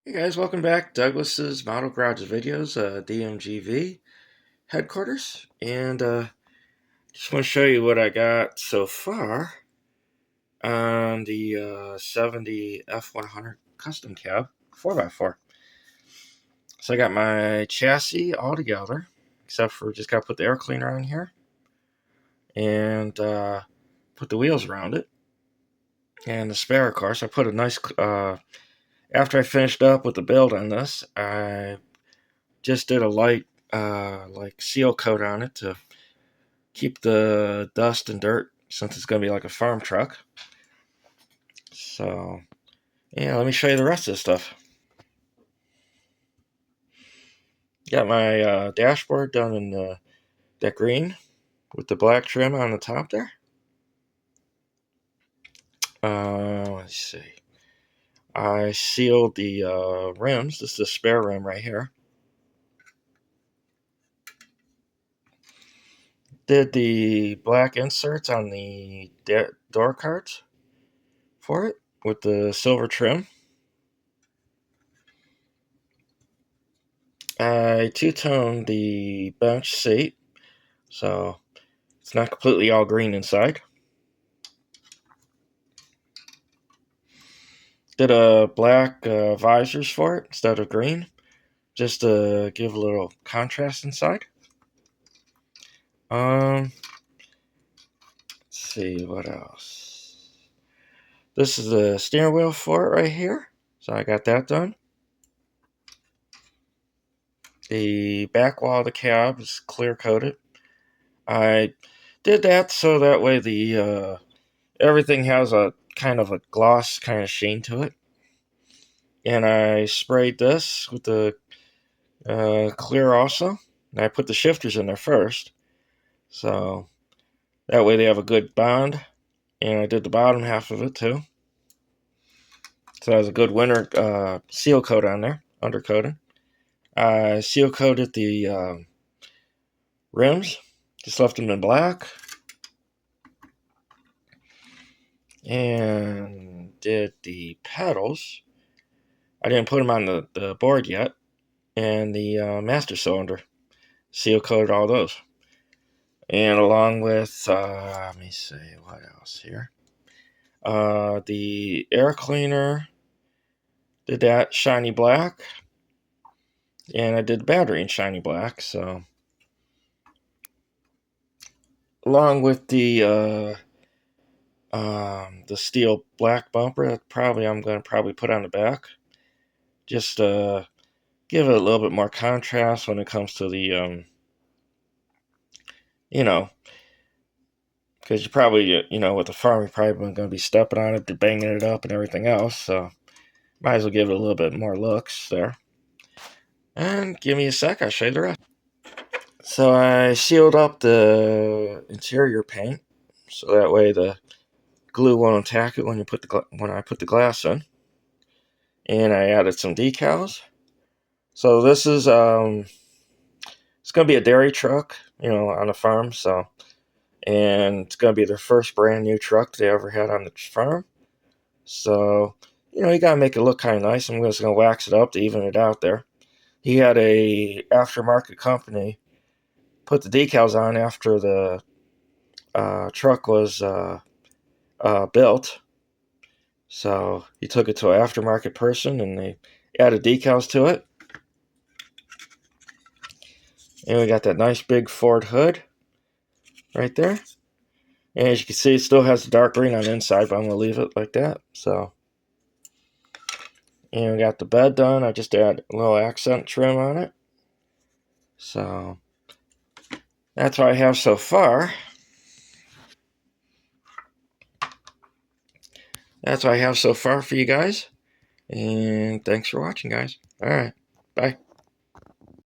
Hey guys, welcome back. Douglas's Model Garage Videos, DMGV headquarters, and just want to show you what I got so far on the 70 F100 custom cab 4x4. So I got my chassis all together, except for just got to put the air cleaner on here and put the wheels around it, and the spare, of course. I put a nice. After I finished up with the build on this, I just did a light like seal coat on it to keep the dust and dirt, since it's going to be like a farm truck. So yeah, let me show you the rest of the stuff. Got my dashboard done in that green with the black trim on the top there. Let's see. I sealed the rims. This is the spare rim right here. Did the black inserts on the door cards for it with the silver trim. I two-toned the bench seat, so it's not completely all green inside. Did a black visors for it instead of green, just to give a little contrast inside. Let's see what else. This is the steering wheel for it right here, so I got that done. The back wall of the cab is clear coated. I did that so that way the everything has a kind of a gloss kind of sheen to it. And I sprayed this with the clear also. And I put the shifters in there first, so that way they have a good bond. And I did the bottom half of it too, so that was a good winter seal coat on there, undercoated. I seal coated the rims, just left them in black, and did the pedals. I didn't put them on the board yet, and the master cylinder, seal coated all those. And along with, let me see, what else here? The air cleaner, did that shiny black. And I did the battery in shiny black, so. Along with the steel black bumper that I'm going to probably put on the back. Just give it a little bit more contrast when it comes to the, you know, because you probably, with the farm, you're probably going to be stepping on it, banging it up and everything else, so might as well give it a little bit more looks there. And give me a sec, I'll show you the rest. So I sealed up the interior paint, so that way the glue won't attack it when I put the glass in. And I added some decals. So this is it's gonna be a dairy truck, on the farm. So, and it's gonna be their first brand new truck they ever had on the farm. So, you gotta make it look kind of nice. I'm just gonna wax it up to even it out there. He had a aftermarket company put the decals on after the truck was built. So he took it to an aftermarket person and they added decals to it. And we got that nice big Ford hood right there. And as you can see, it still has the dark green on the inside, but I'm going to leave it like that. So, and we got the bed done. I just add a little accent trim on it. So, that's what I have so far. That's what I have so far for you guys. And thanks for watching, guys. All right. Bye.